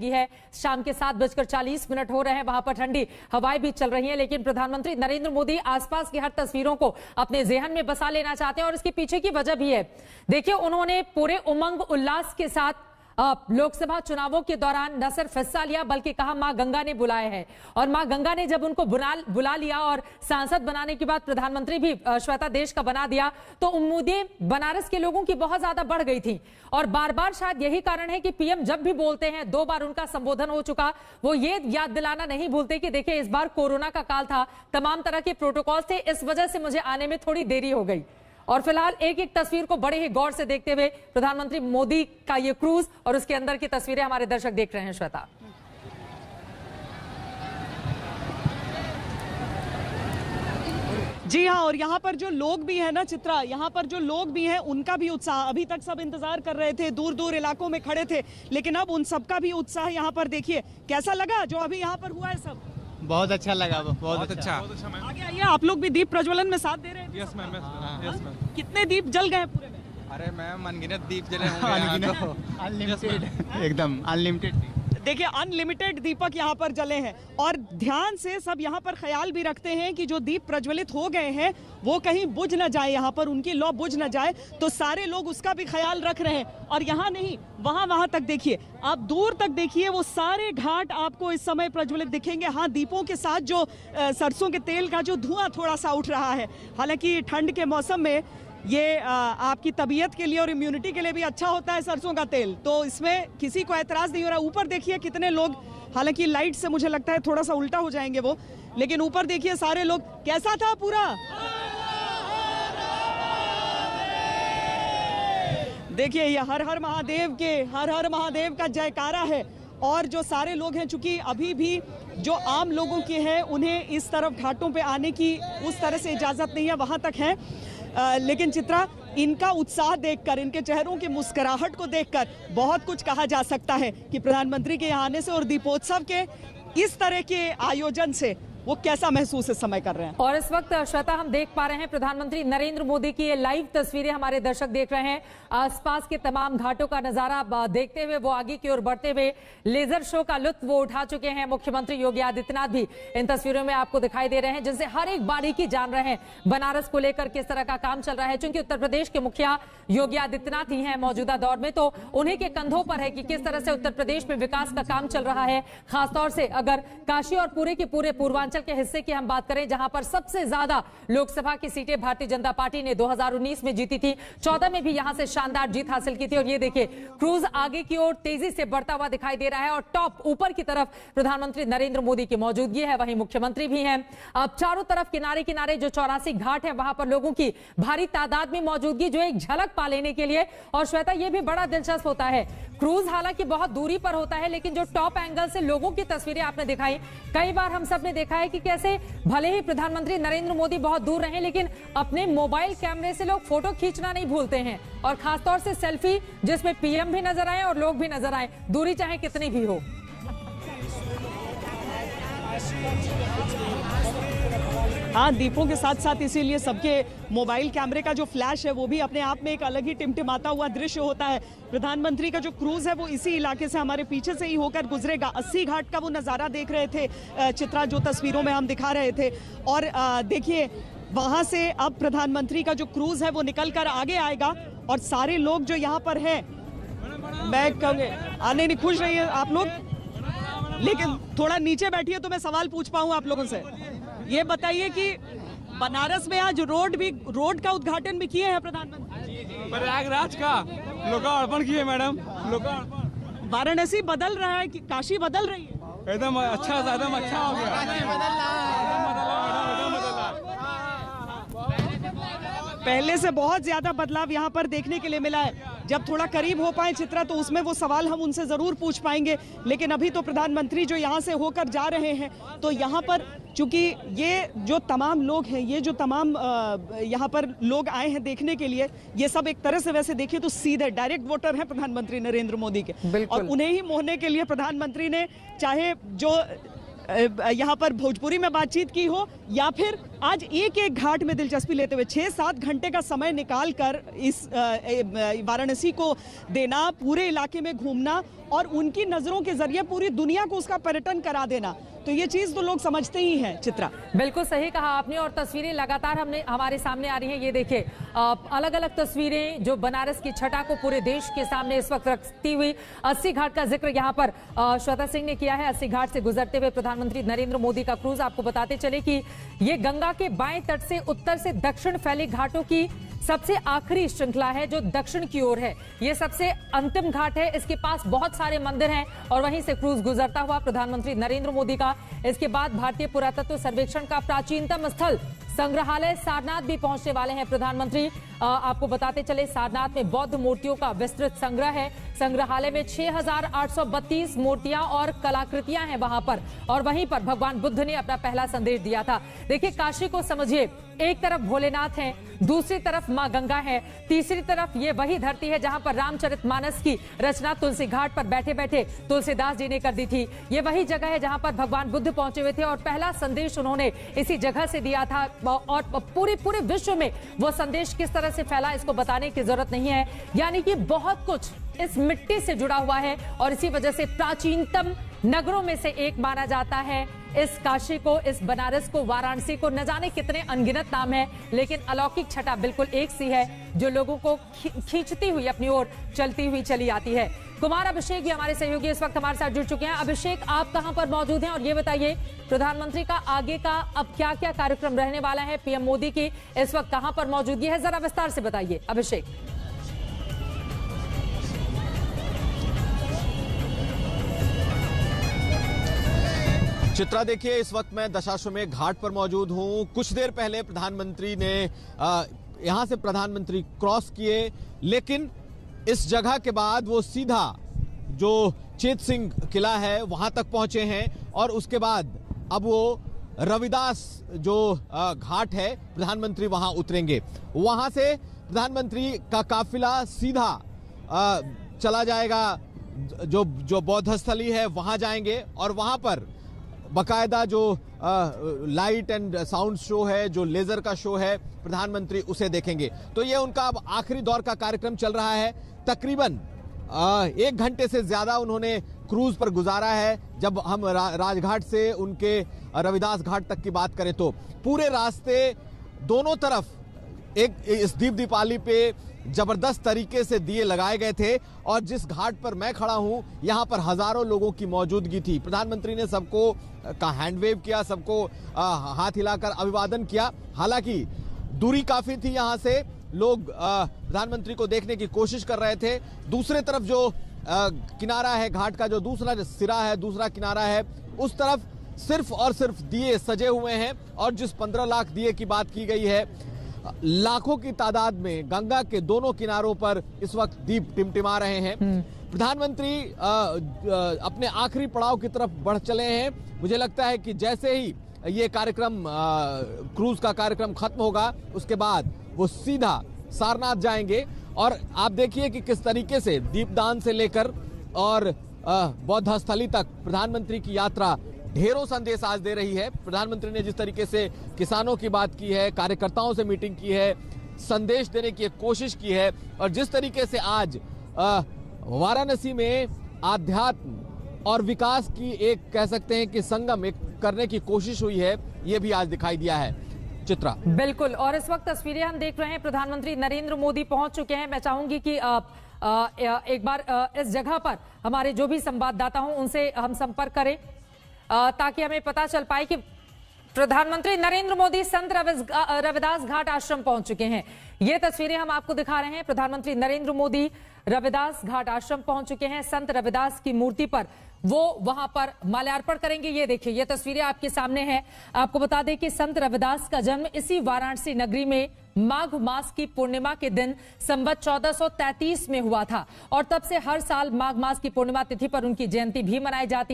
है। शाम के 7:40 हो रहे हैं, वहां पर ठंडी हवाएं भी चल रही हैं, लेकिन प्रधानमंत्री नरेंद्र मोदी आसपास की हर तस्वीरों को अपने जेहन में बसा लेना चाहते हैं और इसके पीछे की वजह भी है। देखिए, उन्होंने पूरे उमंग उल्लास के साथ लोकसभा चुनावों के दौरान न सिर्फ हिस्सा लिया बल्कि कहा मां गंगा ने बुलाया है, और मां गंगा ने जब उनको बुला लिया और सांसद बनाने के बाद प्रधानमंत्री भी श्वेता देश का बना दिया, तो उम्मीदें बनारस के लोगों की बहुत ज्यादा बढ़ गई थी। और बार बार शायद यही कारण है कि पीएम जब भी बोलते हैं, 2 बार उनका संबोधन हो चुका, वो ये याद दिलाना नहीं भूलते कि देखिए, इस बार कोरोना का काल था, तमाम तरह के प्रोटोकॉल थे, इस वजह से मुझे आने में थोड़ी देरी हो गई। और फिलहाल एक एक तस्वीर को बड़े ही गौर से देखते हुए प्रधानमंत्री मोदी का ये क्रूज और उसके अंदर की तस्वीरें हमारे दर्शक देख रहे हैं। श्वेता जी हाँ, और यहाँ पर जो लोग भी हैं ना चित्रा, यहाँ पर जो लोग भी हैं उनका भी उत्साह, अभी तक सब इंतजार कर रहे थे, दूर दूर इलाकों में खड़े थे, लेकिन अब उन सबका भी उत्साह यहाँ पर देखिए। कैसा लगा जो अभी यहाँ पर हुआ है? सब बहुत अच्छा लगा, बहुत अच्छा। आगे आइए, आप लोग भी दीप प्रज्वलन में साथ दे रहे हैं? Yes ma'am, yes ma'am. कितने दीप जल गए पूरे में? अरे मैम, अनगिनत दीप जले होंगे, अनलिमिटेड, एकदम अनलिमिटेड। देखिए, अनलिमिटेड दीपक यहाँ पर जले हैं, और ध्यान से सब यहाँ पर ख्याल भी रखते हैं कि जो दीप प्रज्वलित हो गए हैं वो कहीं बुझ न जाए, यहाँ पर उनकी लौ बुझ न जाए, तो सारे लोग उसका भी ख्याल रख रहे हैं। और यहाँ नहीं, वहाँ तक देखिए, आप दूर तक देखिए, वो सारे घाट आपको इस समय प्रज्वलित दिखेंगे। हाँ, दीपों के साथ जो सरसों के तेल का जो धुआं थोड़ा सा उठ रहा है, हालांकि ठंड के मौसम में ये आपकी तबीयत के लिए और इम्यूनिटी के लिए भी अच्छा होता है सरसों का तेल, तो इसमें किसी को एतराज नहीं हो रहा। ऊपर देखिए कितने लोग, हालांकि लाइट से मुझे लगता है थोड़ा सा उल्टा हो जाएंगे वो, लेकिन ऊपर देखिए सारे लोग। कैसा था पूरा? देखिए, ये हर हर महादेव के, हर हर महादेव का जयकारा है। और जो सारे लोग हैं, चूंकि अभी भी जो आम लोगों के हैं उन्हें इस तरफ घाटों पे आने की उस तरह से इजाजत नहीं है, वहां तक है, लेकिन चित्रा, इनका उत्साह देखकर, इनके चेहरों की मुस्कुराहट को देखकर बहुत कुछ कहा जा सकता है कि प्रधानमंत्री के यहाँ आने से और दीपोत्सव के इस तरह के आयोजन से वो कैसा महसूस इस समय कर रहे हैं। और इस वक्त श्वेता, हम देख पा रहे हैं प्रधानमंत्री नरेंद्र मोदी की ये लाइव तस्वीरें हमारे दर्शक देख रहे हैं। आसपास के तमाम घाटों का नजारा देखते हुए वो आगे की ओर बढ़ते हुए लेजर शो का लुत्फ वो उठा चुके हैं। मुख्यमंत्री योगी आदित्यनाथ भी इन तस्वीरों में आपको दिखाई दे रहे हैं, जिनसे हर एक बारीकी जान रहे हैं बनारस को लेकर किस तरह का काम चल रहा है। चूंकि उत्तर प्रदेश के मुखिया योगी आदित्यनाथ ही हैं मौजूदा दौर में, तो उन्हीं के कंधों पर है कि किस तरह से उत्तर प्रदेश में विकास का काम चल रहा है। खासतौर से अगर काशी और पूरे के पूरे पूर्वांचल के हिस्से की हम बात करें, जहां पर सबसे ज्यादा लोकसभा की सीटें भारतीय जनता पार्टी ने 2019 में जीती थी, 14 में भी यहां से शानदार जीत हासिल की थी। और ये देखिए, क्रूज आगे की ओर तेजी से बढ़ता हुआ दिखाई दे रहा है, और टॉप ऊपर की तरफ प्रधानमंत्री नरेंद्र मोदी की मौजूदगी है, वहीं मुख्यमंत्री भी हैं। अब चारों तरफ किनारे किनारे जो 84 घाट है, वहां पर लोगों की भारी तादाद में मौजूदगी, जो एक झलक पा लेने के लिए। और श्वेता, ये भी बड़ा दिलचस्प होता है, क्रूज हालांकि बहुत दूरी पर होता है, लेकिन जो टॉप एंगल से लोगों की तस्वीरें आपने दिखाई, कई बार हम सब ने देखा है कि कैसे भले ही प्रधानमंत्री नरेंद्र मोदी बहुत दूर रहे, लेकिन अपने मोबाइल कैमरे से लोग फोटो खींचना नहीं भूलते हैं, और खासतौर से सेल्फी, जिसमें पीएम भी नजर आए और लोग भी नजर आए, दूरी चाहे कितनी भी हो। हाँ, दीपों के साथ साथ इसीलिए सबके मोबाइल कैमरे का जो फ्लैश है वो भी अपने आप में एक अलग ही टिमटिमाता हुआ दृश्य होता है। प्रधानमंत्री का जो क्रूज है वो इसी इलाके से, हमारे पीछे से ही होकर गुजरेगा। 80 घाट का वो नज़ारा देख रहे थे चित्रा, जो तस्वीरों में हम दिखा रहे थे। और देखिए, वहाँ से अब प्रधानमंत्री का जो क्रूज है वो निकल कर आगे आएगा, और सारे लोग जो यहाँ पर हैं, मैं कहूँगी आने नहीं, खुश रहिए आप लोग, लेकिन थोड़ा नीचे बैठिए तो मैं सवाल पूछ पाऊँ आप लोगों से। ये बताइए कि बनारस में आज रोड का उद्घाटन भी किए हैं प्रधानमंत्री? प्रयागराज का लोकार्पण किए मैडम, लोकार्पण। वाराणसी बदल रहा है कि काशी बदल रही है? एकदम अच्छा हो गया। पहले से बहुत ज्यादा बदलाव यहाँ पर देखने के लिए मिला है। जब थोड़ा करीब हो पाए चित्रा, तो उसमें वो सवाल हम उनसे जरूर पूछ पाएंगे, लेकिन अभी तो प्रधानमंत्री जो यहाँ से होकर जा रहे हैं, तो यहाँ पर चूंकि ये जो तमाम लोग हैं, ये जो तमाम यहाँ पर लोग आए हैं देखने के लिए, ये सब एक तरह से वैसे देखिए तो सीधे डायरेक्ट वोटर हैं प्रधानमंत्री नरेंद्र मोदी के, और उन्हें ही मोहने के लिए प्रधानमंत्री ने चाहे जो यहाँ पर भोजपुरी में बातचीत की हो या फिर आज एक एक घाट में दिलचस्पी लेते हुए 6-7 घंटे का समय निकालकर इस वाराणसी को देना, पूरे इलाके में घूमना और उनकी नजरों के जरिए पूरी दुनिया को उसका पर्यटन करा देना, तो ये चीज तो लोग समझते ही हैं। चित्रा, बिल्कुल सही कहा आपने और तस्वीरें लगातार हमारे सामने आ रही हैं। ये देखिए अलग अलग तस्वीरें जो बनारस की छटा को पूरे देश के सामने इस वक्त रखती हुई। 80 घाट का जिक्र यहाँ पर श्वेता सिंह ने किया है। 80 घाट से गुजरते हुए प्रधानमंत्री नरेंद्र मोदी का क्रूज। आपको बताते चले कि ये गंगा के बाएं तट से उत्तर से दक्षिण फैले घाटों की सबसे आखिरी श्रृंखला है जो दक्षिण की ओर है। ये सबसे अंतिम घाट है। इसके पास बहुत सारे मंदिर हैं और वहीं से क्रूज गुजरता हुआ प्रधानमंत्री नरेंद्र मोदी का इसके बाद भारतीय पुरातत्व सर्वेक्षण का प्राचीनतम स्थल संग्रहालय सारनाथ भी पहुंचने वाले हैं प्रधानमंत्री। आपको बताते चले सारनाथ में बौद्ध मूर्तियों का विस्तृत संग्रह है। संग्रहालय में 6832 मूर्तियां और कलाकृतियां हैं वहां पर, और वहीं पर भगवान बुद्ध ने अपना पहला संदेश दिया था। देखिए काशी को समझिए, एक तरफ भोलेनाथ हैं, दूसरी तरफ मां गंगा है, तीसरी तरफ ये वही धरती है जहां पर रामचरितमानस की रचना तुलसी घाट पर बैठे बैठे तुलसीदास जी ने कर दी थी। ये वही जगह है जहां पर भगवान बुद्ध पहुंचे हुए थे और पहला संदेश उन्होंने इसी जगह से दिया था। और पूरे विश्व में वो संदेश किस तरह से फैला इसको बताने की जरूरत नहीं है। यानी कि बहुत कुछ इस मिट्टी से जुड़ा हुआ है और इसी वजह से प्राचीनतम नगरों में से एक माना जाता है इस काशी को, इस बनारस को, वाराणसी को। न जाने कितने अनगिनत नाम है, लेकिन अलौकिक छटा बिल्कुल एक सी है जो लोगों को खींचती हुई अपनी ओर चलती हुई चली आती है। कुमार अभिषेक भी हमारे सहयोगी इस वक्त हमारे साथ जुड़ चुके हैं। अभिषेक, आप कहां पर मौजूद हैं और ये बताइए प्रधानमंत्री का आगे का अब क्या क्या कार्यक्रम रहने वाला है? पीएम मोदी की इस वक्त कहां पर मौजूदगी है, जरा विस्तार से बताइए अभिषेक। चित्रा, देखिए इस वक्त मैं दशाश्वमेध घाट पर मौजूद हूं। कुछ देर पहले प्रधानमंत्री ने यहां से प्रधानमंत्री क्रॉस किए, लेकिन इस जगह के बाद वो सीधा जो चेत सिंह किला है वहां तक पहुंचे हैं और उसके बाद अब वो रविदास जो घाट है प्रधानमंत्री वहां उतरेंगे। वहां से प्रधानमंत्री का काफिला सीधा चला जाएगा जो बौद्ध स्थली है वहां जाएंगे और वहां पर बकायदा जो लाइट एंड साउंड शो है, जो लेजर का शो है, प्रधानमंत्री उसे देखेंगे। तो ये उनका अब आखिरी दौर का कार्यक्रम चल रहा है। तकरीबन 1 घंटे से ज्यादा उन्होंने क्रूज पर गुजारा है। जब हम राजघाट से उनके रविदास घाट तक की बात करें तो पूरे रास्ते दोनों तरफ इस दीपावली पे जबरदस्त तरीके से दिए लगाए गए थे और जिस घाट पर मैं खड़ा हूं यहां पर हजारों लोगों की मौजूदगी थी। प्रधानमंत्री ने सबको का हैंडवेव किया, सबको हाथ हिलाकर अभिवादन किया। हालांकि दूरी काफी थी, यहां से लोग प्रधानमंत्री को देखने की कोशिश कर रहे थे। दूसरे तरफ जो किनारा है घाट का, जो दूसरा सिरा है, दूसरा किनारा है, उस तरफ सिर्फ और सिर्फ दिए सजे हुए हैं और जिस 15 लाख दिए की बात की गई है, लाखों की तादाद में गंगा के दोनों किनारों पर इस वक्त दीप टिमटिमा रहे हैं। प्रधानमंत्री अपने आखिरी पड़ाव की तरफ बढ़ चले हैं। मुझे लगता है कि जैसे ही ये कार्यक्रम क्रूज का कार्यक्रम खत्म होगा उसके बाद वो सीधा सारनाथ जाएंगे और आप देखिए कि किस तरीके से दीपदान से लेकर और बौद्ध स्थली तक प्रधानमंत्री की यात्रा ढेरों संदेश आज दे रही है। प्रधानमंत्री ने जिस तरीके से किसानों की बात की है, कार्यकर्ताओं से मीटिंग की है, संदेश देने की एक कोशिश की है और जिस तरीके से आज वाराणसी में आध्यात्म और विकास की एक कह सकते हैं कि संगम एक करने की कोशिश हुई है, ये भी आज दिखाई दिया है। चित्रा, बिल्कुल। और इस वक्त तस्वीरें हम देख रहे हैं, प्रधानमंत्री नरेंद्र मोदी पहुंच चुके हैं। मैं चाहूंगी कि एक बार इस जगह पर हमारे जो भी संवाददाता हों उनसे हम संपर्क करें ताकि हमें पता चल पाए कि प्रधानमंत्री नरेंद्र मोदी संत रविदास घाट आश्रम पहुंच चुके हैं। ये तस्वीरें हम आपको दिखा रहे हैं। प्रधानमंत्री नरेंद्र मोदी रविदास घाट आश्रम पहुंच चुके हैं। संत रविदास की मूर्ति पर वो वहां पर माल्यार्पण करेंगे। ये देखिए, ये तस्वीरें आपके सामने हैं। आपको बता दें कि संत रविदास का जन्म इसी वाराणसी नगरी में माघ मास की पूर्णिमा के दिन संवत 1433 में हुआ था और तब से हर साल माघ मास की पूर्णिमा तिथि पर उनकी जयंती भी मनाई जाती है।